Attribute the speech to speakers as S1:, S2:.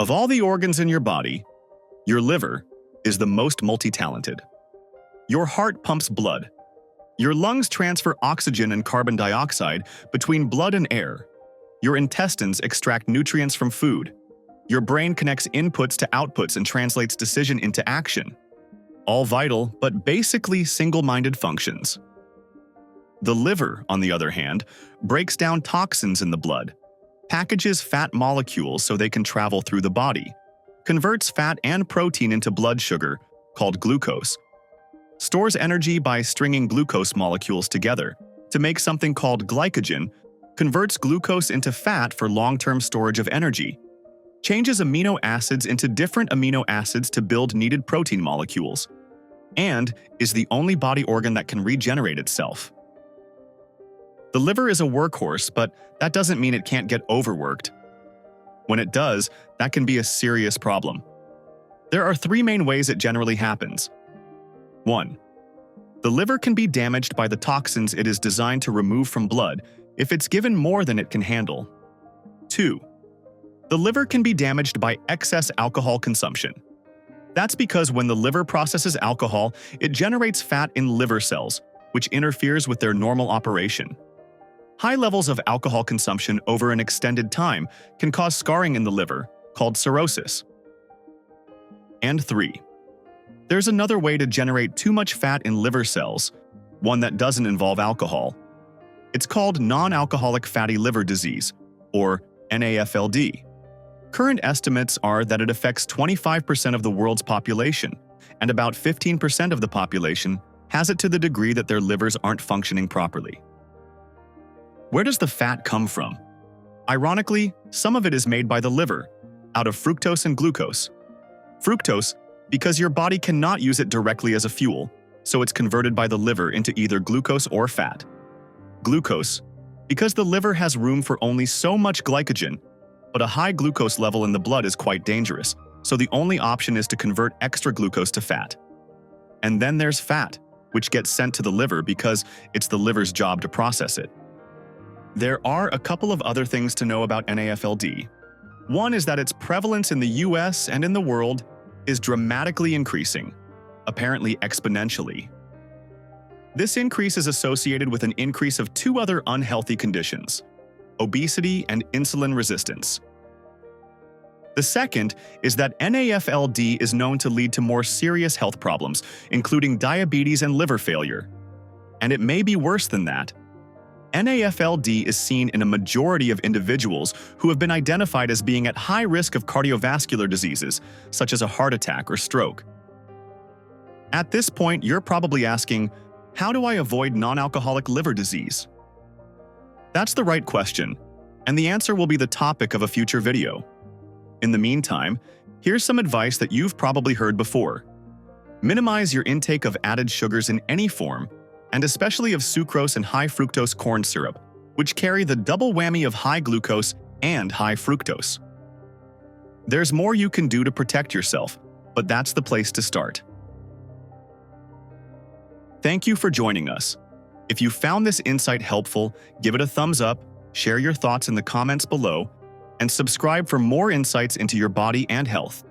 S1: Of all the organs in your body, your liver is the most multi-talented. Your heart pumps blood. Your lungs transfer oxygen and carbon dioxide between blood and air. Your intestines extract nutrients from food. Your brain connects inputs to outputs and translates decision into action. All vital, but basically single-minded functions. The liver, on the other hand, breaks down toxins in the blood, packages fat molecules so they can travel through the body, converts fat and protein into blood sugar, called glucose, stores energy by stringing glucose molecules together to make something called glycogen, converts glucose into fat for long-term storage of energy, changes amino acids into different amino acids to build needed protein molecules, and is the only body organ that can regenerate itself. The liver is a workhorse, but that doesn't mean it can't get overworked. When it does, that can be a serious problem. There are three main ways it generally happens. 1. The liver can be damaged by the toxins it is designed to remove from blood if it's given more than it can handle. 2. The liver can be damaged by excess alcohol consumption. That's because when the liver processes alcohol, it generates fat in liver cells, which interferes with their normal operation. High levels of alcohol consumption over an extended time can cause scarring in the liver, called cirrhosis. And 3. There's another way to generate too much fat in liver cells, one that doesn't involve alcohol. It's called non-alcoholic fatty liver disease, or NAFLD. Current estimates are that it affects 25% of the world's population, and about 15% of the population has it to the degree that their livers aren't functioning properly. Where does the fat come from? Ironically, some of it is made by the liver, out of fructose and glucose. Fructose, because your body cannot use it directly as a fuel, so it's converted by the liver into either glucose or fat. Glucose, because the liver has room for only so much glycogen, but a high glucose level in the blood is quite dangerous, so the only option is to convert extra glucose to fat. And then there's fat, which gets sent to the liver because it's the liver's job to process it. There are a couple of other things to know about NAFLD. One is that its prevalence in the US and in the world is dramatically increasing, apparently exponentially. This increase is associated with an increase of two other unhealthy conditions: obesity and insulin resistance. The second is that NAFLD is known to lead to more serious health problems, including diabetes and liver failure. And it may be worse than that. NAFLD is seen in a majority of individuals who have been identified as being at high risk of cardiovascular diseases, such as a heart attack or stroke. At this point, you're probably asking, how do I avoid non-alcoholic liver disease? That's the right question, and the answer will be the topic of a future video. In the meantime, here's some advice that you've probably heard before. Minimize your intake of added sugars in any form, and especially of sucrose and high fructose corn syrup, which carry the double whammy of high glucose and high fructose. There's more you can do to protect yourself, but that's the place to start. Thank you for joining us. If you found this insight helpful, give it a thumbs up, share your thoughts in the comments below, and subscribe for more insights into your body and health.